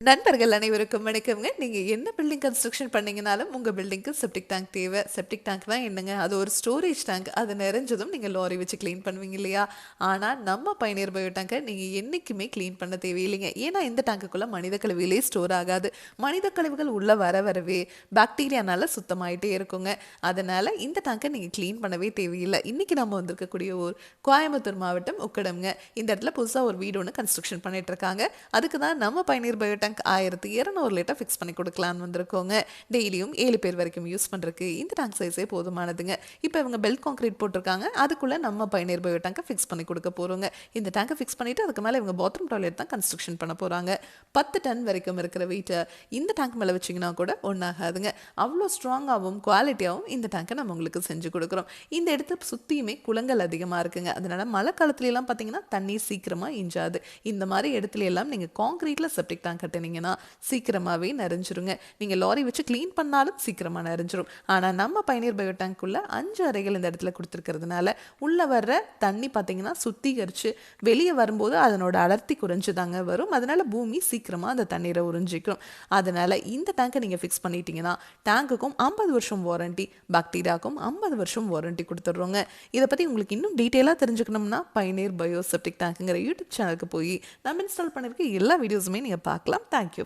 நண்பர்கள் அனைவருக்கும் வணக்கம்ங்க. நீங்கள் என்ன பில்டிங் கன்ஸ்ட்ரக்ஷன் பண்ணீங்கனாலும் உங்கள் பில்டிங்க்கு செப்டிக் டேங்க் தேவை. செப்டிக் டேங்க்னா என்னங்க? அது ஒரு ஸ்டோரேஜ் டேங்க். அது நிறைஞ்சதும் நீங்கள் லாரி வச்சு க்ளீன் பண்ணுவீங்க இல்லையா? ஆனால் நம்ம பயணியர் பயோ டேங்கை நீங்கள் என்றைக்குமே க்ளீன் பண்ண தேவையில்லைங்க. ஏன்னா இந்த டேங்குக்குள்ளே மனித கழிவுகளே ஸ்டோர் ஆகாது. மனித கழிவுகள் உள்ளே வரவே பாக்டீரியானால சுத்தமாயிட்டே இருக்குங்க. அதனால் இந்த டேங்கை நீங்கள் க்ளீன் பண்ணவே தேவையில்லை. இன்றைக்கி நம்ம வந்திருக்கக்கூடிய ஊர் கோயம்புத்தூர் மாவட்டம் உக்கடம்ங்க. இந்த இடத்துல புதுசாக ஒரு வீடு ஒன்று கன்ஸ்ட்ரக்ஷன் பண்ணிட்டு இருக்காங்க. அதுக்கு தான் நம்ம பயணியர் பயோ டேங்க் 1200 லிட்டர் ஃபிக்ஸ் பண்ணி கொடுக்கலான்னு வந்திருக்கோங்க. டெய்லியும் 7 பேர் வரைக்கும் யூஸ் பண்ணுறதுக்கு இந்த டேங்க் சைஸே போதுமானதுங்க. இப்போ இவங்க பெல்ட் கான்கிரீட் போட்டிருக்காங்க. அதுக்குள்ளே நம்ம பயணியர் பயோ டேங்கை ஃபிக்ஸ் பண்ணி கொடுக்க போகிறோங்க. இந்த டேங்கை ஃபிக்ஸ் பண்ணிவிட்டு அதுக்கு மேலே இவங்க பாத்ரூம் டாய்லெட் தான் கன்ஸ்ட்ரக்ஷன் பண்ண போகிறாங்க. 10 டன் வரைக்கும் இருக்கிற வெயிட்டை இந்த டேங்க் மேலே வச்சிங்கன்னா கூட ஒன்றாகாதுங்க. அவ்வளோ ஸ்ட்ராங்காகவும் குவாலிட்டியாகவும் இந்த டேங்கை நம்ம உங்களுக்கு செஞ்சு கொடுக்குறோம். இந்த இடத்துல சுற்றியுமே குளங்கள் அதிகமாக இருக்குங்க. அதனால் மழை காலத்துலலாம் பார்த்தீங்கன்னா தண்ணீர் சீக்கிரமாக இஞ்சாது. இந்த மாதிரி இடத்துல எல்லாம் நீங்கள் கான்கிரீட்டில் செப்டிக் டேங்க் கட்டினீங்கன்னா சீக்கிரமாகவே நிறைஞ்சிருங்க. நீங்கள் லாரி வச்சு க்ளீன் பண்ணாலும் சீக்கிரமாக நிறைஞ்சிரும். ஆனால் நம்ம பயணியர் பயோ டேங்க்குள்ளே 5 அறைகள் இந்த இடத்துல கொடுத்துருக்கிறதுனால உள்ளே வர்ற தண்ணி பார்த்தீங்கன்னா சுத்திகரித்து வெளியே வரும்போது அதனோட அடர்த்தி குறைஞ்சு தாங்க வரும். அதனால் பூமி சீக்கிரமாக அந்த தண்ணீரை உறிஞ்சிக்கும். அதனால் இந்த டேங்கை நீங்கள் ஃபிக்ஸ் பண்ணிட்டீங்கன்னா டேங்குக்கும் 50 வருஷம் வாரண்டி, பாக்டீரியாவுக்கும் 50 வருஷம் வாரண்டி கொடுத்துட்றோங்க. இதை பற்றி உங்களுக்கு இன்னும் டீட்டெயிலாக தெரிஞ்சுக்கணும்னா பயணியர் பயோ செப்டிக் டேங்குங்கிற யூடியூப் சேனலுக்கு போய் நம்ம இன்ஸ்டால் பண்ணியிருக்க எல்லா வீடியோஸுமே நீங்கள் பார்க்கலாம். தேங்க்யூ.